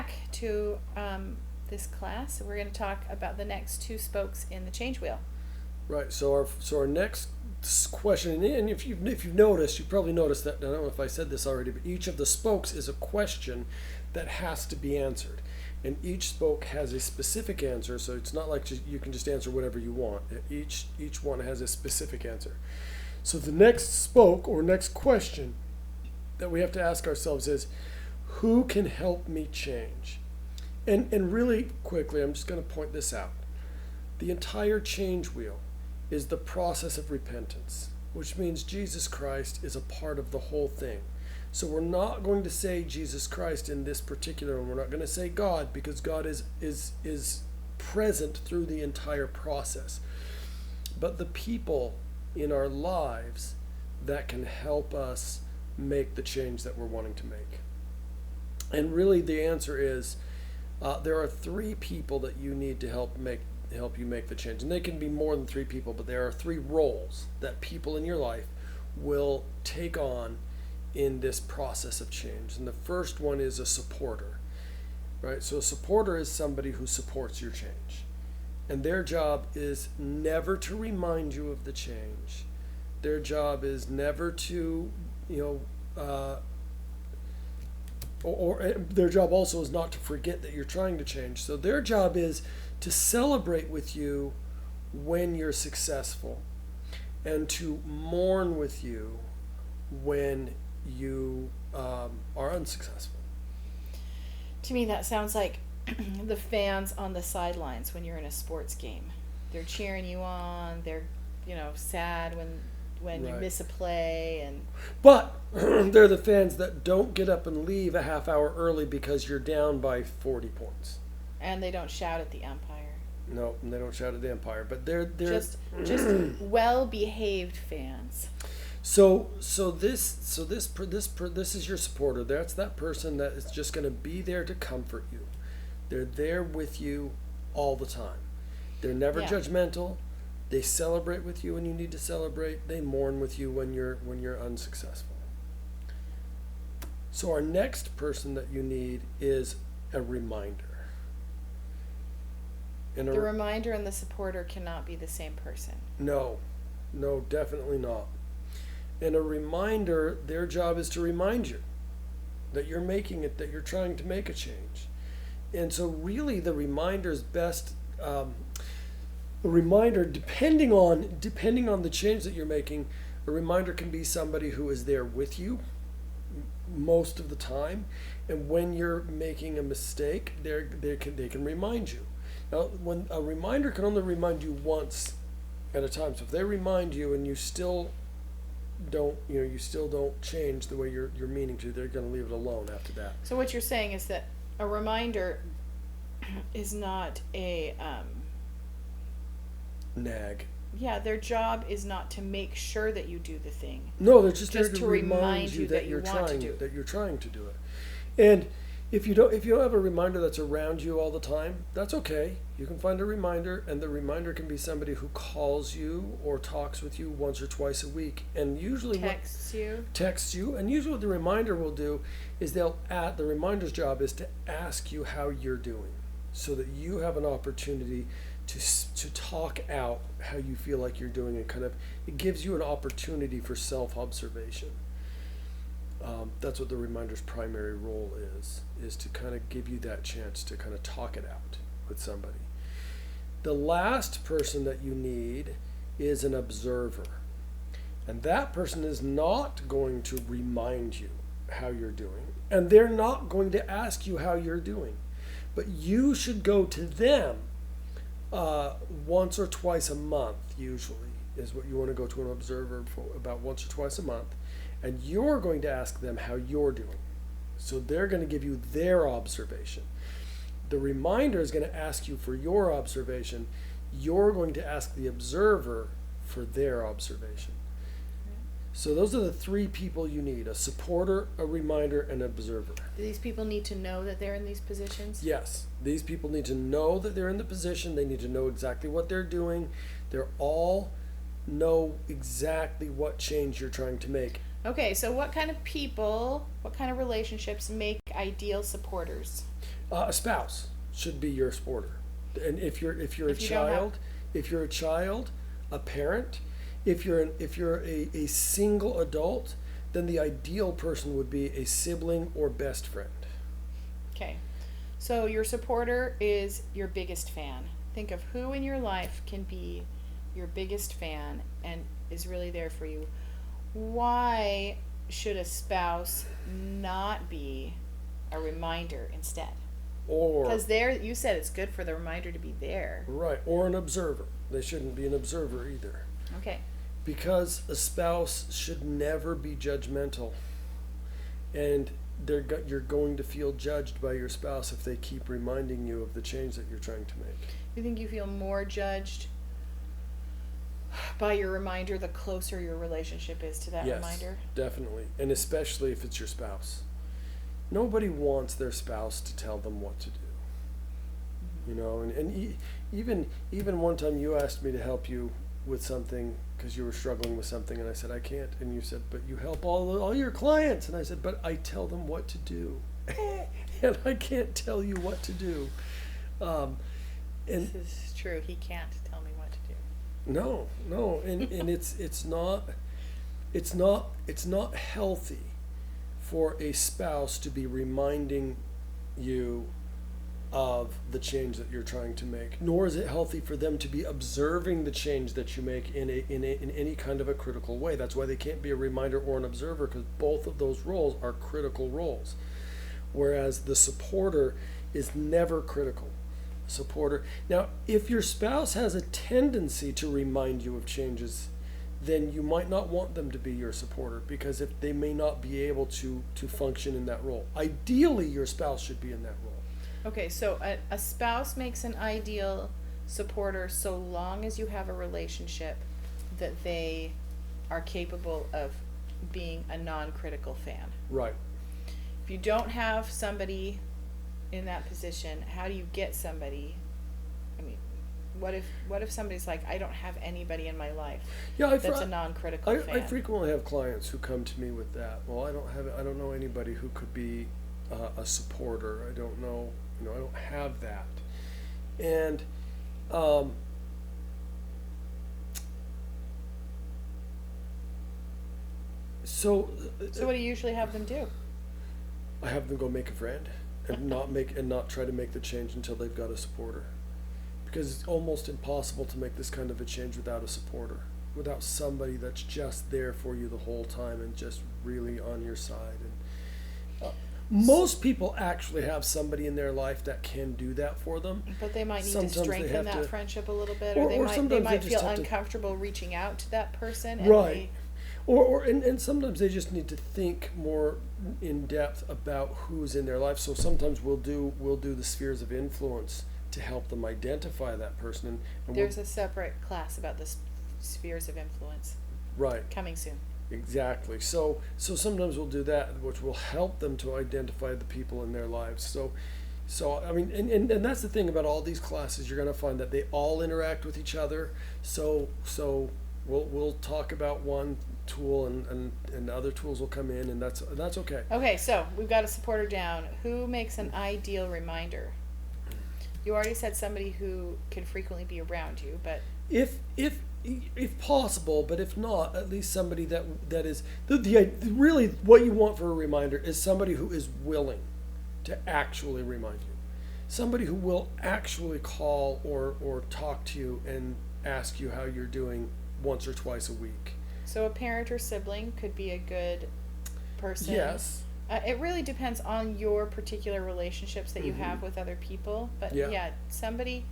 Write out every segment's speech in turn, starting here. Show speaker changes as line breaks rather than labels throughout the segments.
back to this class. We're going to talk about the next two spokes in the change wheel.
Right. So our next question, and if you've noticed, you've probably noticed that, I don't know if I said this already, but each of the spokes is a question that has to be answered. And each spoke has a specific answer, so it's not like you can just answer whatever you want. Each one has a specific answer. So the next spoke or next question that we have to ask ourselves is, who can help me change? And really quickly, I'm just going to point this out. The entire change wheel is the process of repentance, which means Jesus Christ is a part of the whole thing. So we're not going to say Jesus Christ in this particular one. We're not going to say God, because God is present through the entire process. But the people in our lives that can help us make the change that we're wanting to make. And really the answer is there are three people that you need to help you make the change. And they can be more than three people, but there are three roles that people in your life will take on in this process of change. And the first one is a supporter, right? So a supporter is somebody who supports your change. And their job is never to remind you of the change. Their job is never to, or their job also is not to forget that you're trying to change. So their job is to celebrate with you when you're successful and to mourn with you when you are unsuccessful.
To me, that sounds like the fans on the sidelines when you're in a sports game. They're cheering you on. They're, sad when you miss a play,
but they're the fans that don't get up and leave a half hour early because you're down by 40 points.
And they don't shout at the umpire.
No, and they don't shout at the umpire, but they're
just well-behaved fans.
So this is your supporter. That's that person that is just going to be there to comfort you. They're there with you all the time. They're never judgmental. They celebrate with you when you need to celebrate. They mourn with you when you're unsuccessful. So our next person that you need is a reminder.
And the reminder and the supporter cannot be the same person.
No, definitely not. And a reminder, their job is to remind you that you're making it, that you're trying to make a change. And so really the reminder is best, a reminder, depending on the change that you're making, a reminder can be somebody who is there with you most of the time. And when you're making a mistake, they can remind you. Now, when a reminder can only remind you once at a time. So if they remind you and you still don't change the way you're meaning to, they're going to leave it alone after that.
So what you're saying is that a reminder is not a
nag.
Yeah, their job is not to make sure that you do the thing.
No, they're just there
to
remind you that you're trying to do it. And if you don't have a reminder that's around you all the time, that's okay. You can find a reminder, and the reminder can be somebody who calls you or talks with you once or twice a week, and usually texts you. And usually what the reminder will do is the reminder's job is to ask you how you're doing, so that you have an opportunity to talk out how you feel like you're doing, and it gives you an opportunity for self-observation. That's what the reminder's primary role is to kind of give you that chance to kind of talk it out with somebody. The last person that you need is an observer. And that person is not going to remind you how you're doing. And they're not going to ask you how you're doing. But you should go to them once or twice a month, usually, is what you want to go to an observer for, about once or twice a month. And you're going to ask them how you're doing. So they're going to give you their observation. The reminder is going to ask you for your observation. You're going to ask the observer for their observation. So those are the three people you need: a supporter, a reminder, and an observer.
Do these people need to know that they're in these positions?
Yes. These people need to know that they're in the position. They need to know exactly what they're doing. They're all know exactly what change you're trying to make.
Okay, so what kind of people, what kind of relationships make ideal supporters?
A spouse should be your supporter, and if you're a
If you don't have-
child, a parent, if you're a single adult, then the ideal person would be a sibling or best friend.
Okay. So your supporter is your biggest fan. Think of who in your life can be your biggest fan and is really there for you. Why should a spouse not be a reminder instead?
Or
Because there, you said it's good for the reminder to be there.
right, or an observer. They shouldn't be an observer either.
Okay.
Because a spouse should never be judgmental, and you're going to feel judged by your spouse if they keep reminding you of the change that you're trying to make.
You think you feel more judged by your reminder the closer your relationship is to that
Yes,
reminder?
definitely, and especially if it's your spouse. Nobody wants their spouse to tell them what to do. You know, even one time you asked me to help you with something because you were struggling with something, and I said I can't, and you said, but you help all your clients, and I said, but I tell them what to do, and I can't tell you what to do. And
This is true. He can't tell me what to do.
no, and it's not healthy for a spouse to be reminding you of the change that you're trying to make, nor is it healthy for them to be observing the change that you make in any kind of a critical way. That's why they can't be a reminder or an observer, because both of those roles are critical roles, whereas the supporter is never critical. Supporter. Now, if your spouse has a tendency to remind you of changes, then you might not want them to be your supporter, because if they may not be able to function in that role. Ideally, your spouse should be in that role.
Okay, so a spouse makes an ideal supporter so long as you have a relationship that they are capable of being a non-critical fan.
Right.
If you don't have somebody in that position, how do you get somebody? I mean, what if somebody's like, I don't have anybody in my life that's a non-critical fan?
I frequently have clients who come to me with that. Well, I don't know anybody who could be a supporter. I don't know. I don't have that. And so
what do you usually have them do?
I have them go make a friend and not try to make the change until they've got a supporter, because it's almost impossible to make this kind of a change without a supporter, without somebody that's just there for you the whole time and just really on your side. And most people actually have somebody in their life that can do that for them.
But they might need
Sometimes
to
they
strengthen
have
that
to-
friendship a little bit,
or
or they
sometimes
might
they
feel
just have to-
uncomfortable reaching out to that person. And
Right. And sometimes they just need to think more in depth about who's in their life. So sometimes we'll do the spheres of influence to help them identify that person. And
There's a separate class about the spheres of influence
right.
coming soon.
Exactly. So sometimes we'll do that, which will help them to identify the people in their lives. So I mean, and that's the thing about all these classes. You're going to find that they all interact with each other. So we'll talk about one tool, and other tools will come in, and that's okay.
Okay, so we've got a supporter down. Who makes an ideal reminder? You already said somebody who can frequently be around you, but
If possible, but if not, at least somebody that is really what you want for a reminder is somebody who is willing to actually remind you, somebody who will actually call or talk to you and ask you how you're doing once or twice a week.
so a parent or sibling could be a good person.
Yes.
It really depends on your particular relationships that you
Mhm.
have with other people, but
Yeah.
yeah, somebody.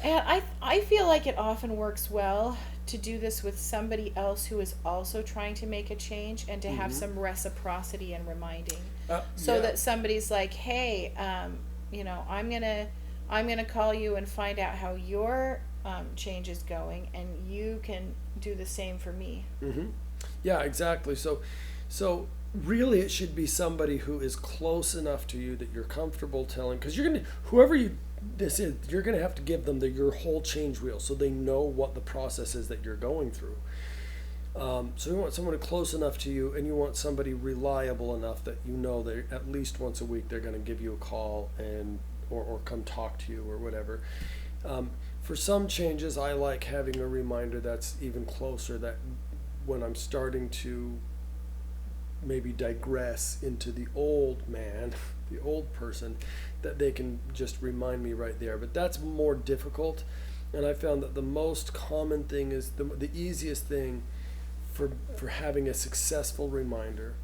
And I feel like it often works well to do this with somebody else who is also trying to make a change, and to have
Mhm.
some reciprocity and reminding,
So
so that somebody's like, hey, I'm gonna call you and find out how your change is going, and you can do the same for me.
Yeah, exactly. So really, it should be somebody who is close enough to you that you're comfortable telling, because you're gonna have to give them your whole change wheel, so they know what the process is that you're going through. So you want someone close enough to you, and you want somebody reliable enough that you know that at least once a week they're going to give you a call and or come talk to you or whatever. For some changes, I like having a reminder that's even closer, that when I'm starting to maybe digress into the old man, the old person, that they can just remind me right there. But that's more difficult, and I found that the most common thing is the easiest thing for having a successful reminder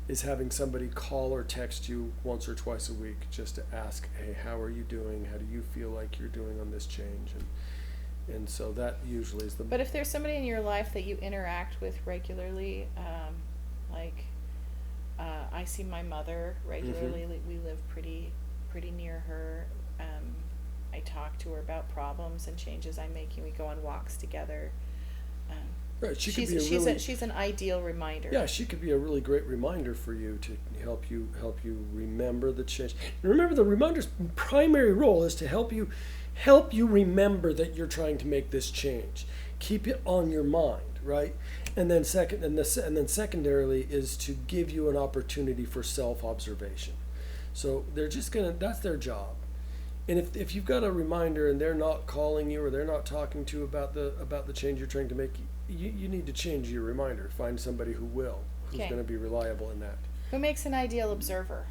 is having somebody call or text you once or twice a week just to ask, hey, how are you doing? How do you feel like you're doing on this change? And so that usually is the.
But if there's somebody in your life that you interact with regularly, like I see my mother regularly.
Mm-hmm.
We live pretty near her. I talk to her about problems and changes I'm making. We go on walks together.
Right,
She's an ideal reminder.
Yeah, she could be a really great reminder for you to help you remember the change. And remember, the reminder's primary role is to help you remember that you're trying to make this change. Keep it on your mind, right? And then secondarily is to give you an opportunity for self-observation. So that's their job. And if you've got a reminder and they're not calling you or they're not talking to you about the change you're trying to make, you need to change your reminder. Find somebody who's
Okay.
going to be reliable in that.
Who makes an ideal observer?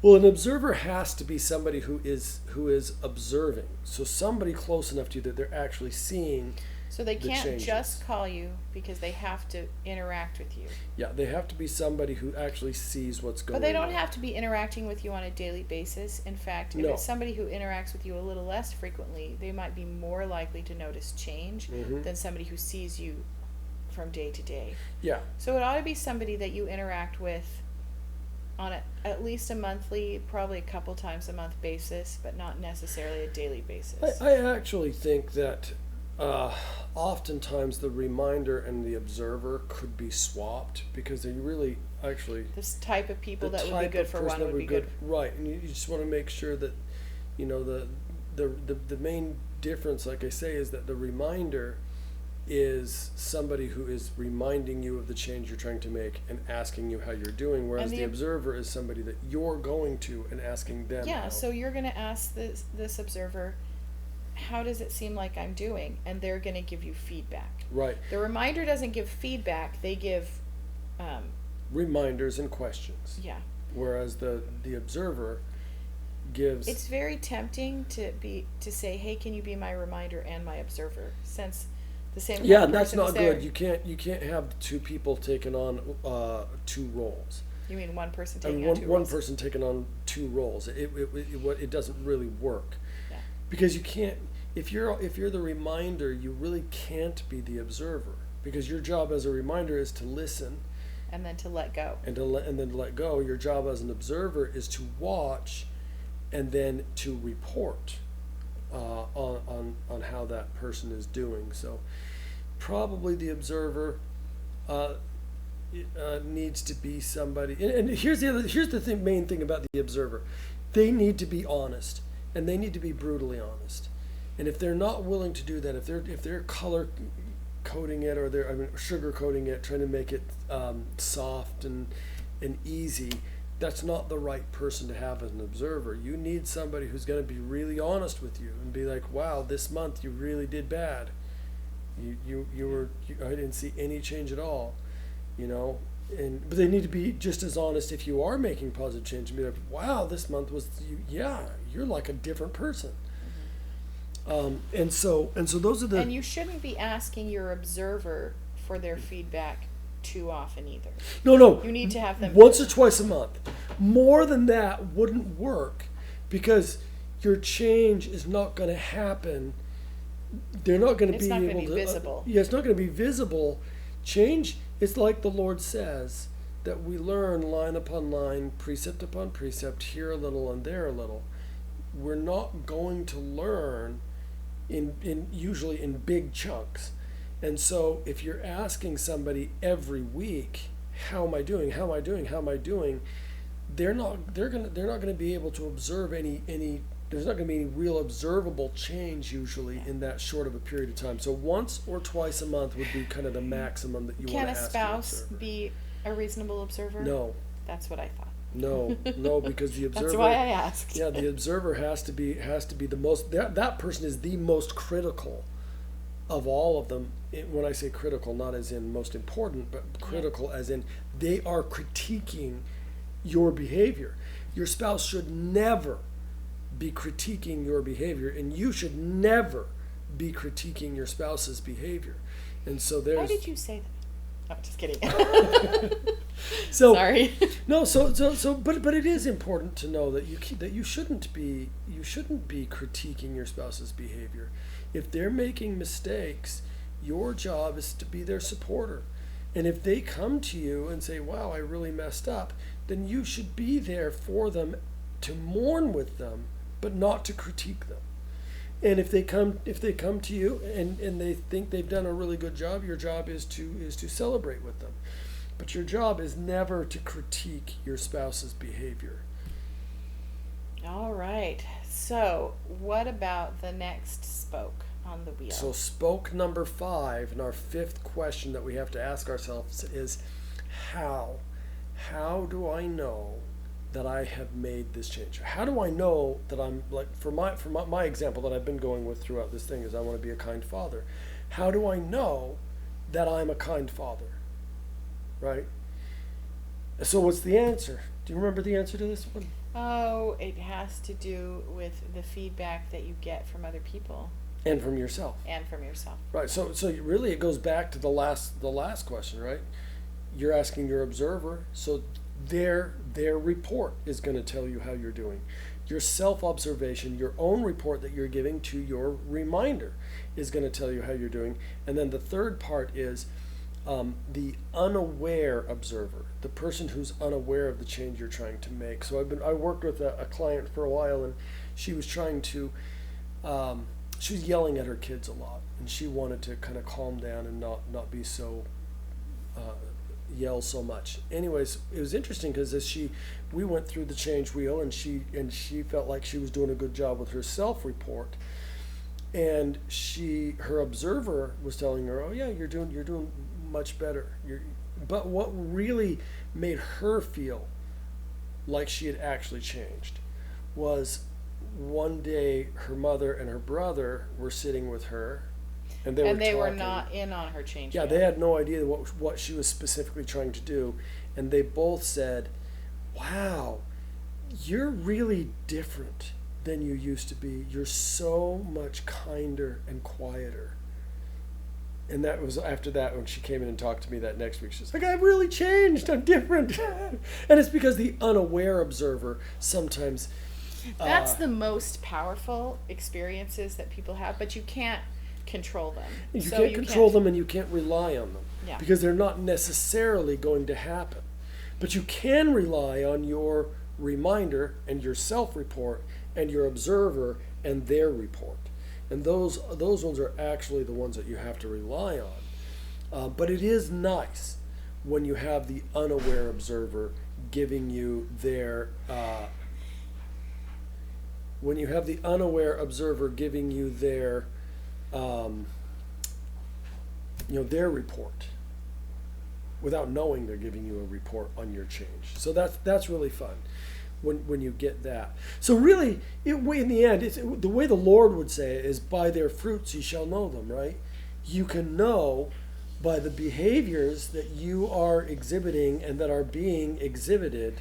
Well, an observer has to be somebody who is observing. So somebody close enough to you that they're actually seeing.
So they
the
can't
changes.
just call you because they have to interact with you.
Yeah, they have to be somebody who actually sees what's going on.
But they don't have to be interacting with you on a daily basis. In fact, if
No.
it's somebody who interacts with you a little less frequently, they might be more likely to notice change
Mhm.
than somebody who sees you from day to day.
Yeah.
So it ought to be somebody that you interact with on at least a monthly, probably a couple times a month basis, but not necessarily a daily basis.
I actually think that oftentimes the reminder and the observer could be swapped because they really actually
This type of people
the
that would
type
be good
of
for
person
one
that
would be good.
right, and you just want to make sure that the main difference, like I say, is that the reminder is somebody who is reminding you of the change you're trying to make and asking you how you're doing, whereas
And
the observer is somebody that you're going to and asking them
Yeah,
how.
so you're going to ask this observer, how does it seem like I'm doing? And they're going to give you feedback.
Right.
The reminder doesn't give feedback, they give,
Reminders and questions.
yeah.
Whereas the observer gives.
It's very tempting to say, hey, can you be my reminder and my observer? Since the same
Yeah,
kind of
that's
person is
not
there.
good. You can't have two people taking on two roles.
You mean one person
I mean,
taking on two
one
roles?
person taking on two roles. It doesn't really work.
Yeah.
Because you can't. If you're the reminder, you really can't be the observer, because your job as a reminder is to listen
And then to let go.
and then let go. Your job as an observer is to watch and then to report on how that person is doing. So probably the observer needs to be somebody. And here's the main thing about the observer: they need to be honest, and they need to be brutally honest. And if they're not willing to do that, if they're color coding it or they're sugar coating it, trying to make it soft and easy, that's not the right person to have as an observer. You need somebody who's going to be really honest with you and be like, wow, this month you really did bad. I didn't see any change at all, but they need to be just as honest if you are making positive change and be like, wow, this month you're like a different person. And so those are the.
And you shouldn't be asking your observer for their feedback too often either.
No.
You need to have them
once or twice a month. More than that wouldn't work, because your change is not going to happen. They're not going to
It's
be
not
able
gonna be
to.
visible.
It's not going to be visible. Change is like the Lord says, that we learn line upon line, precept upon precept, here a little and there a little. We're not going to learn usually in big chunks. And so if you're asking somebody every week, how am I doing? How am I doing? How am I doing? They're not going to be able to observe any there's not going to be any real observable change usually in that short of a period of time. So once or twice a month would be kind of the maximum that you want
Can
to
a
ask
spouse
your observer.
be a reasonable observer?
No,
That's what I thought.
no, because the observer.
That's why I asked.
Yeah, the observer has to be the most. That person is the most critical of all of them. When I say critical, not as in most important, but critical as in they are critiquing your behavior. Your spouse should never be critiquing your behavior, and you should never be critiquing your spouse's behavior. And so there's.
Why did you say that? Oh, just kidding.
So
Sorry.
no, but it is important to know that you shouldn't be critiquing your spouse's behavior. If they're making mistakes, your job is to be their supporter. And if they come to you and say, "Wow, I really messed up," then you should be there for them to mourn with them, but not to critique them. And if they come to you and they think they've done a really good job, your job is to celebrate with them. But your job is never to critique your spouse's behavior.
All right. So, what about the next spoke on the wheel?
So spoke number 5, and our 5th question that we have to ask ourselves is how? How do I know that I have made this change? How do I know that I'm, like, for my example that I've been going with throughout this thing is I want to be a kind father. How do I know that I'm a kind father? Right? So what's the answer? Do you remember the answer to this one?
Oh, it has to do with the feedback that you get from other people
And from yourself.
and from yourself.
Right. So really it goes back to the last question, right? You're asking your observer, so their report is going to tell you how you're doing. Your self-observation, your own report that you're giving to your reminder is going to tell you how you're doing. And then the third part is the unaware observer, the person who's unaware of the change you're trying to make. So I worked with a client for a while, and she was trying to, she was yelling at her kids a lot, and she wanted to kind of calm down and not be so, yell so much. Anyways, it was interesting because we went through the change wheel, and she felt like she was doing a good job with her self-report. And her observer was telling her, "Oh yeah, you're doing much better." But what really made her feel like she had actually changed was one day her mother and her brother were sitting with her, and they
were
talking.
not in on her change.
Yeah, they had no idea what she was specifically trying to do, and they both said, "Wow, you're really different than you used to be. You're so much kinder and quieter." And that was after that when she came in and talked to me that next week. She's like, "I've really changed. I'm different." And it's because the unaware observer sometimes...
That's the most powerful experiences that people have, but you can't control them.
You can't control them, and you can't rely on them.
Yeah.
Because they're not necessarily going to happen. But you can rely on your reminder and your self-report and your observer and their report. And those ones are actually the ones that you have to rely on. But it is nice when you have the unaware observer giving you their their report without knowing they're giving you a report on your change. So that's really fun when you get that. So really, in the end, the way the Lord would say it is, "By their fruits you shall know them," right? You can know by the behaviors that you are exhibiting and that are being exhibited,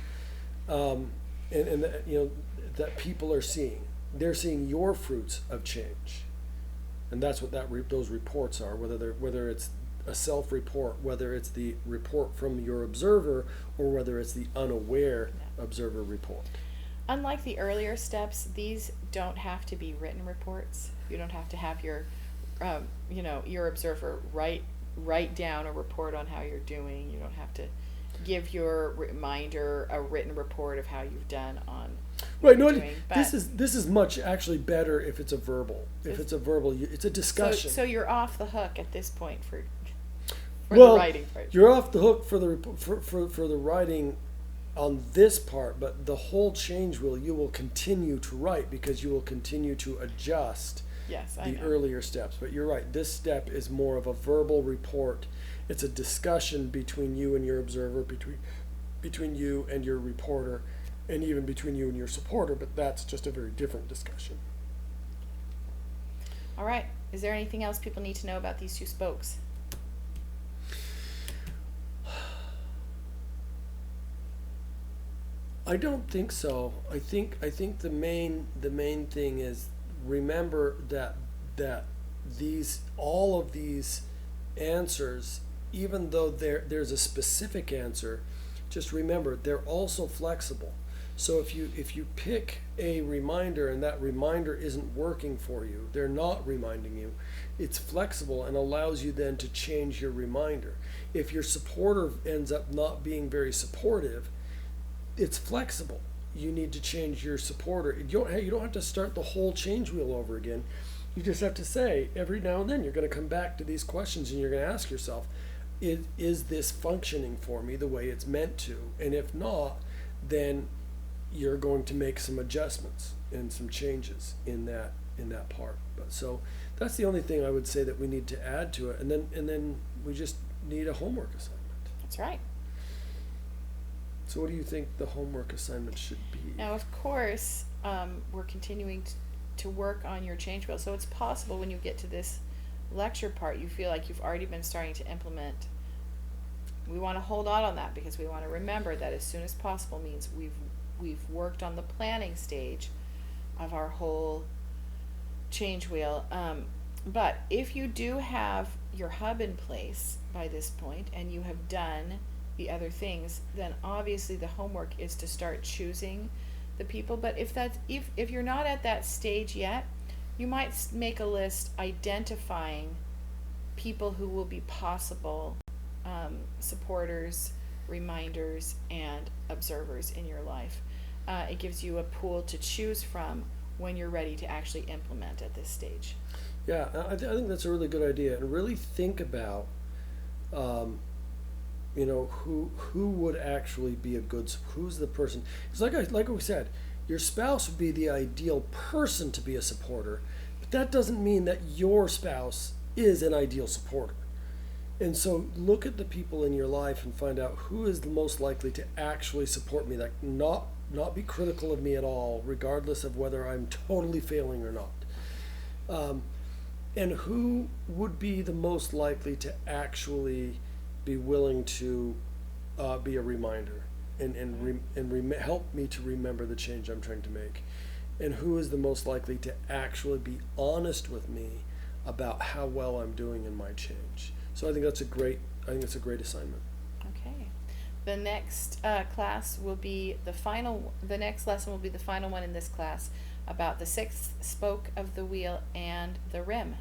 and that people are seeing. They're seeing your fruits of change, and that's what those reports are. Whether it's a self-report, whether it's the report from your observer, or whether it's the unaware observer report.
Unlike the earlier steps, these don't have to be written reports. You don't have to have your observer write down a report on how you're doing. You don't have to give your reminder a written report of how you've done on what
right. No,
you're doing.
this is much actually better if it's a verbal. If it's a verbal, it's a discussion.
So you're off the hook at this point for
the
writing part.
You're off the hook for the for the writing on this part, but the whole change wheel you will continue to write because you will continue to adjust
Yes, I
the
know.
earlier steps. But you're right, this step is more of a verbal report. It's a discussion between you and your observer, between you and your reporter, and even between you and your supporter, but that's just a very different discussion.
All right. Is there anything else people need to know about these two spokes?
I don't think so. I think the main thing is remember that these all of these answers, even though there's a specific answer, just remember they're also flexible. So if you pick a reminder and that reminder isn't working for you, they're not reminding you, it's flexible and allows you then to change your reminder. If your supporter ends up not being very supportive, it's flexible. You need to change your supporter. You don't have to start the whole change wheel over again. You just have to say every now and then you're going to come back to these questions and you're going to ask yourself, is this functioning for me the way it's meant to? And if not, then you're going to make some adjustments and some changes in that part. But so that's the only thing I would say that we need to add to it, and then we just need a homework assignment.
That's right.
So what do you think the homework assignment should be?
Now, of course, we're continuing to work on your change wheel. So it's possible when you get to this lecture part, you feel like you've already been starting to implement. We want to hold on that because we want to remember that as soon as possible means we've worked on the planning stage of our whole change wheel. But if you do have your hub in place by this point and you have done the other things, then obviously the homework is to start choosing the people. But if you're not at that stage yet, you might make a list identifying people who will be possible supporters, reminders, and observers in your life. It gives you a pool to choose from when you're ready to actually implement at this stage.
Yeah, I think that's a really good idea, and really think about who would actually be a good, who's the person. It's like we said, your spouse would be the ideal person to be a supporter, but that doesn't mean that your spouse is an ideal supporter. And so look at the people in your life and find out who is the most likely to actually support me, that not be critical of me at all, regardless of whether I'm totally failing or not. And who would be the most likely to actually be willing to be a reminder and help me to remember the change I'm trying to make, and who is the most likely to actually be honest with me about how well I'm doing in my change. So I think that's a great assignment.
Okay. The next class will be the next lesson will be the final one in this class about the sixth spoke of the wheel and the rim.